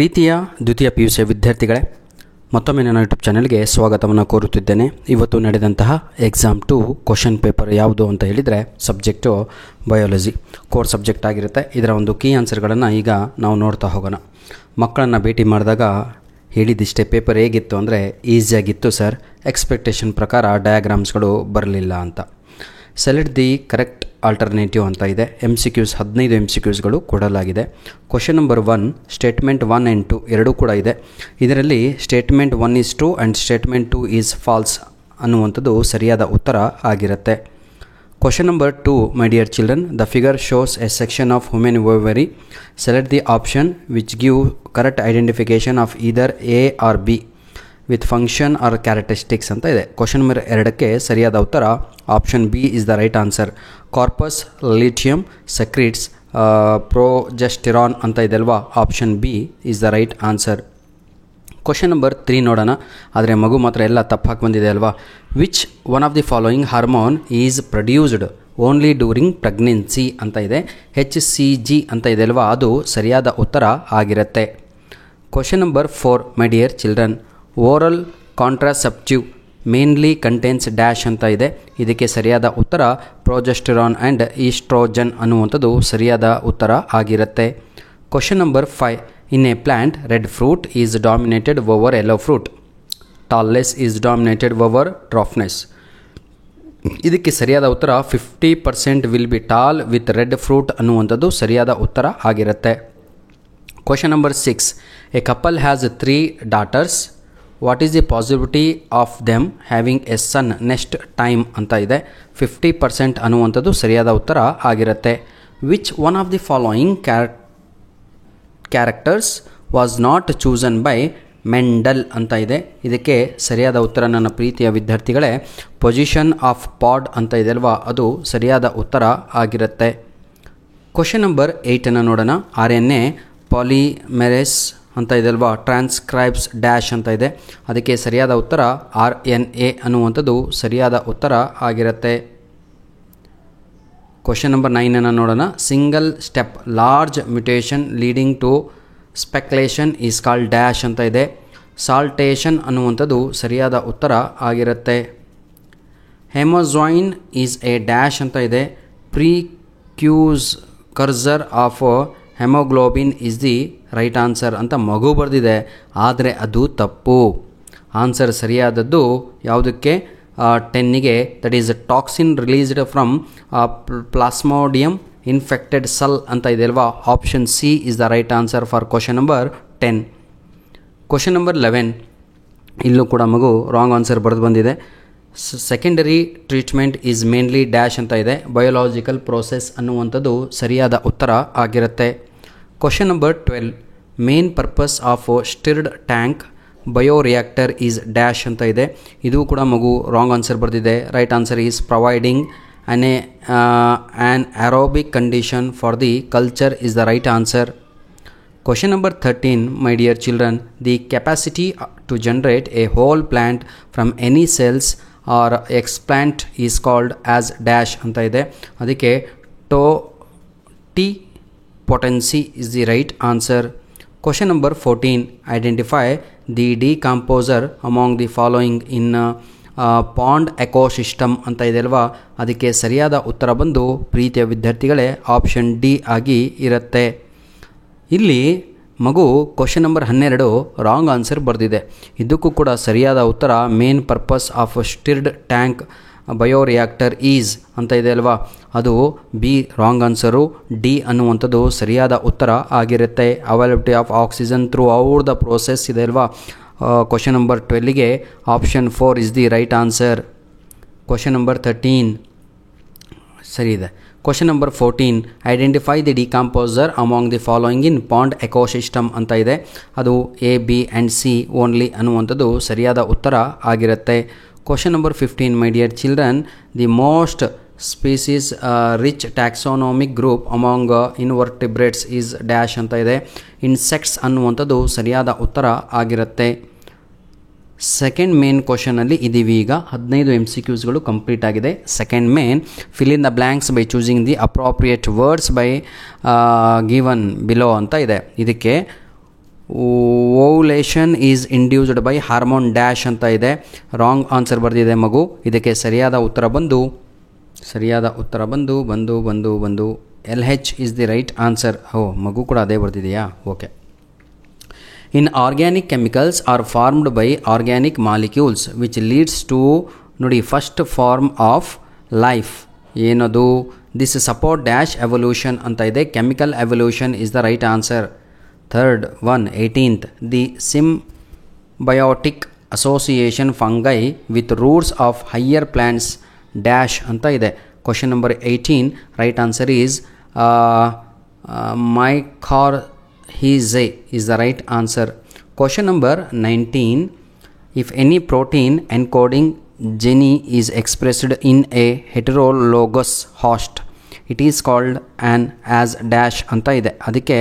ಪ್ರೀತಿಯ ದ್ವಿತೀಯ PUC ವಿದ್ಯಾರ್ಥಿಗಳೇ, ಮತ್ತೊಮ್ಮೆ ನನ್ನ ಯೂಟ್ಯೂಬ್ ಚಾನಲ್ಗೆ ಸ್ವಾಗತವನ್ನು ಕೋರುತ್ತಿದ್ದೇನೆ. ಇವತ್ತು ನಡೆದಂತಹ ಎಕ್ಸಾಮ್ 2 ಕ್ವಶನ್ ಪೇಪರ್ ಯಾವುದು ಅಂತ ಹೇಳಿದರೆ ಸಬ್ಜೆಕ್ಟು ಬಯಾಲಜಿ ಕೋರ್ ಸಬ್ಜೆಕ್ಟ್ ಆಗಿರುತ್ತೆ. ಇದರ ಒಂದು ಕೀ ಆನ್ಸರ್ಗಳನ್ನು ಈಗ ನಾವು ನೋಡ್ತಾ ಹೋಗೋಣ. ಮಕ್ಕಳನ್ನು ಭೇಟಿ ಮಾಡಿದಾಗ ಹೇಳಿದಿಷ್ಟೇ, ಪೇಪರ್ ಹೇಗಿತ್ತು ಅಂದರೆ ಈಸಿಯಾಗಿತ್ತು ಸರ್, ಎಕ್ಸ್ಪೆಕ್ಟೇಷನ್ ಪ್ರಕಾರ ಡಯಾಗ್ರಾಮ್ಸ್ಗಳು ಬರಲಿಲ್ಲ ಅಂತ. ಸೆಲೆಕ್ಟ್ ದಿ ಕರೆಕ್ಟ್ ಆಲ್ಟರ್ನೇಟಿವ್ ಅಂತ ಇದೆ. MCQs 15 MCQsಗಳು ಕೊಡಲಾಗಿದೆ. ಕ್ವಶನ್ ನಂಬರ್ 1 ಸ್ಟೇಟ್ಮೆಂಟ್ 1 ಆ್ಯಂಡ್ 2 ಎರಡೂ ಕೂಡ ಇದೆ. ಇದರಲ್ಲಿ statement 1 is true and statement 2 is false ಅನ್ನುವಂಥದ್ದು ಸರಿಯಾದ ಉತ್ತರ ಆಗಿರುತ್ತೆ. Question number 2, my dear children, the figure shows a section of human ovary. Select the option which give correct identification of either A or B with function or characteristics ಅಂತ ಇದೆ. Question number 2ಕ್ಕೆ ಸರಿಯಾದ ಉತ್ತರ option B is the right answer. Corpus luteum secretes progesterone ಅಂತ ಇದೆ ಅಲ್ವಾ, option B is the right answer. Question number 3 ನೋಡೋಣ, ಆದರೆ ಮಗು ಮಾತ್ರ ಎಲ್ಲ ತಪ್ಪಾಗಿ ಬಂದಿದೆ ಅಲ್ವಾ. Which one of the following hormone is produced only during pregnancy ಅಂತ ಇದೆ. HCG ಅಂತ ಇದೆ ಅಲ್ವಾ, ಅದು ಸರಿಯಾದ ಉತ್ತರ ಆಗಿರುತ್ತೆ. ಕ್ವಶನ್ ನಂಬರ್ 4, ಮೈ dear children, oral contraceptive mainly contains dash ಅಂತ ಇದೆ. ಇದಕ್ಕೆ ಸರಿಯಾದ ಉತ್ತರ ಪ್ರೊಜೆಸ್ಟೆರಾನ್ ಆ್ಯಂಡ್ ಈಸ್ಟ್ರೋಜನ್ ಅನ್ನುವಂಥದ್ದು ಸರಿಯಾದ ಉತ್ತರ ಆಗಿರುತ್ತೆ. Question number 5, in a plant red fruit is dominated over yellow fruit. Tallness is dominated over dwarfness. ಇದಕ್ಕೆ ಸರಿಯಾದ ಉತ್ತರ 50% will be tall with red fruit ಅನ್ನುವಂಥದ್ದು ಸರಿಯಾದ ಉತ್ತರ ಆಗಿರುತ್ತೆ. Question number 6, a couple has 3 daughters. What is the possibility of them having a son next time ಅಂತ ಇದೆ. 50% ಅನ್ನುವಂಥದ್ದು ಸರಿಯಾದ ಉತ್ತರ ಆಗಿರುತ್ತೆ. Which one of the following characters was not chosen by Mendel ಅಂತ ಇದೆ. ಇದಕ್ಕೆ ಸರಿಯಾದ ಉತ್ತರ ನನ್ನ ಪ್ರೀತಿಯ ವಿದ್ಯಾರ್ಥಿಗಳೇ ಪೊಸಿಷನ್ ಆಫ್ ಪಾಡ್ ಅಂತ ಇದೆ ಅಲ್ವಾ, ಅದು ಸರಿಯಾದ ಉತ್ತರ ಆಗಿರುತ್ತೆ. ಕ್ವಶನ್ ನಂಬರ್ 8 ನೋಡೋಣ. RNA ಪಾಲಿಮೆರೇಸ್ ಅಂತ ಇದೆ ಅಲ್ವಾ, ಟ್ರಾನ್ಸ್ಕ್ರೈಬ್ಸ್ ಡ್ಯಾಶ್ ಅಂತ ಇದೆ. ಅದಕ್ಕೆ ಸರಿಯಾದ ಉತ್ತರ RNA ಅನ್ನುವಂಥದ್ದು ಸರಿಯಾದ ಉತ್ತರ ಆಗಿರುತ್ತೆ. ಕ್ವಶನ್ ನಂಬರ್ 9 ನೋಡೋಣ. Single step large mutation leading to speculation is called dash ಅಂತ ಇದೆ. ಸಾಲ್ಟೇಷನ್ ಅನ್ನುವಂಥದ್ದು ಸರಿಯಾದ ಉತ್ತರ ಆಗಿರುತ್ತೆ. ಹೆಮೋಜಾಯಿನ್ ಈಸ್ ಎ ಡ್ಯಾಶ್ ಅಂತ ಇದೆ. Precursor of haemoglobin is the right answer ಅಂತ ಮಗು ಬರೆದಿದೆ, ಆದರೆ ಅದು ತಪ್ಪು. ಆನ್ಸರ್ ಸರಿಯಾದದ್ದು ಯಾವುದಕ್ಕೆ? 10ಗೆ, that is toxin released from plasmodium infected cell ಅಂತ ಇದೆ ಅಲ್ವಾ, option C is the right answer for question number 10. Question number 11, ಇಲ್ಲೂ ಕೂಡ ಮಗು ರಾಂಗ್ ಆನ್ಸರ್ ಬರೆದು ಬಂದಿದೆ. Secondary treatment is mainly dash ಅಂತ ಇದೆ. ಬಯೋಲಾಜಿಕಲ್ ಪ್ರೋಸೆಸ್ ಅನ್ನುವಂಥದ್ದು ಸರಿಯಾದ ಉತ್ತರ ಆಗಿರುತ್ತೆ. Question number 12, main purpose of stirred tank bioreactor is dash ಅಂತ ಇದೆ. ಇದು ಕೂಡ ಮಗು ರಾಂಗ್ ಆನ್ಸರ್ ಬರೆದಿದೆ. Right answer is providing an aerobic condition for the culture is the right answer. Question number 13, my dear children, the capacity to generate a whole plant from any cells or explant is called as dash ಅಂತ ಇದೆ. ಅದಕ್ಕೆ potency is the right answer. Question number 14, identify the decomposer among the following in pond ecosystem ಅಂತ ಇದೆ ಅಲ್ವಾ, ಅದಕ್ಕೆ ಸರಿಯಾದ ಉತ್ತರ ಬಂದು ಪ್ರೀತಿಯ ವಿದ್ಯಾರ್ಥಿಗಳೇ ಆಪ್ಷನ್ D ಆಗಿ ಇರುತ್ತೆ. ಇಲ್ಲಿ ಮಗು ಕ್ವಶನ್ ನಂಬರ್ 12 ರಾಂಗ್ ಆನ್ಸರ್ ಬರೆದಿದೆ. ಇದಕ್ಕೂ ಕೂಡ ಸರಿಯಾದ ಉತ್ತರ main purpose of stirred tank bioreactor is ಅಂತ ಇದೆ ಅಲ್ವಾ, ಅದು B ರಾಂಗ್ ಆನ್ಸರು. D ಅನ್ನುವಂಥದ್ದು ಸರಿಯಾದ ಉತ್ತರ ಆಗಿರುತ್ತೆ. Availability of oxygen throughout the process ಇದೆ ಅಲ್ವಾ. ಕ್ವಶನ್ ನಂಬರ್ 12ಗೆ option 4 is the right answer. Question number 13 ಸರಿ ಇದೆ. Question number 14, identify the decomposer among the following in pond ecosystem ಅಂತ ಇದೆ. ಅದು A, B and C only ಅನ್ನುವಂಥದ್ದು ಸರಿಯಾದ ಉತ್ತರ ಆಗಿರುತ್ತೆ. Question number 15, my dear children, the most species rich taxonomic group among invertebrates is dash ಅಂತ ಇದೆ. Insects ಅನ್ನುವಂಥದ್ದು ಸರಿಯಾದ ಉತ್ತರ ಆಗಿರುತ್ತೆ. ಸೆಕೆಂಡ್ ಮೇನ್ ಕ್ವಶನಲ್ಲಿ ಇದ್ದೀವಿ ಈಗ. 15 MCQsಗಳು ಕಂಪ್ಲೀಟ್ ಆಗಿದೆ. Second main, fill in the blanks by choosing the appropriate words by given below ಅಂತ ಇದೆ. ಇದಕ್ಕೆ ovulation is induced by hormone dash ಅಂತ ಇದೆ. ರಾಂಗ್ ಆನ್ಸರ್ ಬರೆದಿದೆ ಮಗು. ಇದಕ್ಕೆ ಸರಿಯಾದ ಉತ್ತರ ಬಂದು LH is the right answer. ಮಗು ಕೂಡ ಅದೇ ಬರೆದಿದೆಯಾ? Okay. In organic chemicals are formed by organic molecules which leads to ನೋಡಿ ಫಸ್ಟ್ ಫಾರ್ಮ್ ಆಫ್ ಲೈಫ್ ಏನದು? ದಿಸ್ ಸಪೋರ್ಟ್ ಡ್ಯಾಶ್ ಎವಲ್ಯೂಷನ್ ಅಂತ ಇದೆ. Chemical evolution is the right answer. Third one 18th the symbiotic association fungi with roots of higher plants dash ಅಂತ ಇದೆ. Question number 18 right answer is mycorrhizae is the right answer. Question number 19. If any protein encoding gene is expressed in a heterologous host, it is called as dash anta ide. ಅದಕ್ಕೆ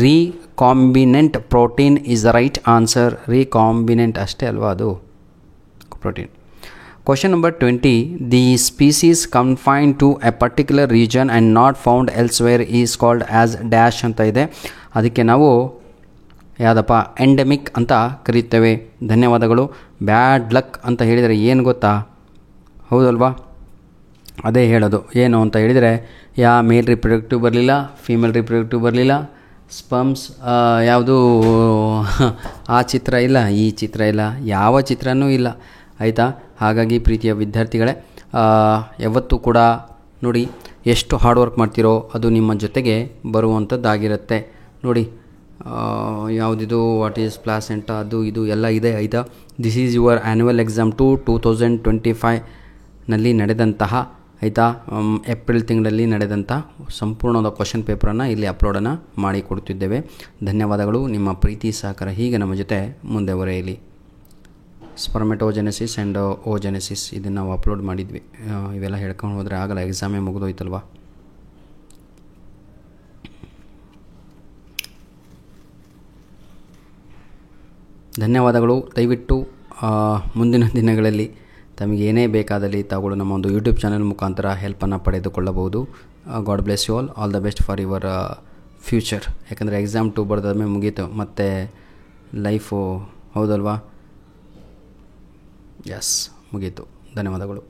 recombinant protein is the right answer. recombinant ಅಷ್ಟೇ ಅಲ್ವಾ ಅದು protein. Question number 20. The species confined to a particular region and not found elsewhere is called as dash ಅಂತ ಇದೆ. ಅದಕ್ಕೆ ನಾವು ಯಾವುದಪ್ಪ endemic ಅಂತ ಕರೀತೇವೆ. ಧನ್ಯವಾದಗಳು. ಬ್ಯಾಡ್ ಲಕ್ ಅಂತ ಹೇಳಿದರೆ ಏನು ಗೊತ್ತಾ? ಹೌದಲ್ವಾ? ಅದೇ ಹೇಳೋದು. ಏನು ಅಂತ ಹೇಳಿದರೆ ಮೇಲ್ ರಿಪ್ರೊಡಕ್ಟಿವ್ ಬರಲಿಲ್ಲ, ಫೀಮೇಲ್ ರಿಪ್ರೊಡಕ್ಟಿವ್ ಬರಲಿಲ್ಲ, ಸ್ಪಮ್ಸ್ ಯಾವುದು ಆ ಚಿತ್ರ ಇಲ್ಲ, ಈ ಚಿತ್ರ ಇಲ್ಲ, ಯಾವ ಚಿತ್ರನೂ ಇಲ್ಲ. ಆಯಿತಾ? ಹಾಗಾಗಿ ಪ್ರೀತಿಯ ವಿದ್ಯಾರ್ಥಿಗಳೇ, ಯಾವತ್ತೂ ಕೂಡ ನೋಡಿ ಎಷ್ಟು ಹಾರ್ಡ್ ವರ್ಕ್ ಮಾಡ್ತೀರೋ ಅದು ನಿಮ್ಮ ಜೊತೆಗೆ ಬರುವಂಥದ್ದಾಗಿರುತ್ತೆ. ನೋಡಿ ಯಾವುದಿದು ವಾಟ್ ಈಸ್ ಪ್ಲಾಸೆಂಟಾ ಅದು ಇದು ಎಲ್ಲ ಇದೆ. ಆಯಿತಾ? This is your annual exam 2025ನಲ್ಲಿ ನಡೆದಂತಹ, ಆಯಿತಾ, ಏಪ್ರಿಲ್ ತಿಂಗಳಲ್ಲಿ ನಡೆದಂಥ ಸಂಪೂರ್ಣವಾದ ಕ್ವಶನ್ ಪೇಪರನ್ನು ಇಲ್ಲಿ ಅಪ್ಲೋಡನ್ನು ಮಾಡಿಕೊಡ್ತಿದ್ದೇವೆ. ಧನ್ಯವಾದಗಳು. ನಿಮ್ಮ ಪ್ರೀತಿ ಸಹಕಾರ ಹೀಗೆ ನಮ್ಮ ಜೊತೆ ಮುಂದೆ ಬರೆಯಲಿ. ಸ್ಪರ್ಮೆಟೋಜೆನೆಸಿಸ್ ಆ್ಯಂಡ್ ಓಜೆನೆಸಿಸ್ ಇದನ್ನು ನಾವು ಅಪ್ಲೋಡ್ ಮಾಡಿದ್ವಿ. ಇವೆಲ್ಲ ಹೇಳ್ಕೊಂಡು ಹೋದರೆ ಆಗಲ್ಲ, ಎಕ್ಸಾಮೇ ಮುಗಿದೋಯ್ತಲ್ವ. ಧನ್ಯವಾದಗಳು. ದಯವಿಟ್ಟು ಮುಂದಿನ ದಿನಗಳಲ್ಲಿ ತಮಗೆ ಏನೇ ಬೇಕಾದಲ್ಲಿ ತಾವುಗಳು ನಮ್ಮ ಒಂದು ಯೂಟ್ಯೂಬ್ ಚಾನಲ್ ಮುಖಾಂತರ ಹೆಲ್ಪನ್ನು ಪಡೆದುಕೊಳ್ಳಬಹುದು. God bless you all the best for your future. ಯಾಕಂದರೆ ಎಕ್ಸಾಮ್ 2 ಬರೆದಾದ್ಮೇಲೆ ಮುಗೀತು, ಮತ್ತು ಲೈಫು, ಹೌದಲ್ವಾ? ಎಸ್, ಮುಗೀತು. ಧನ್ಯವಾದಗಳು.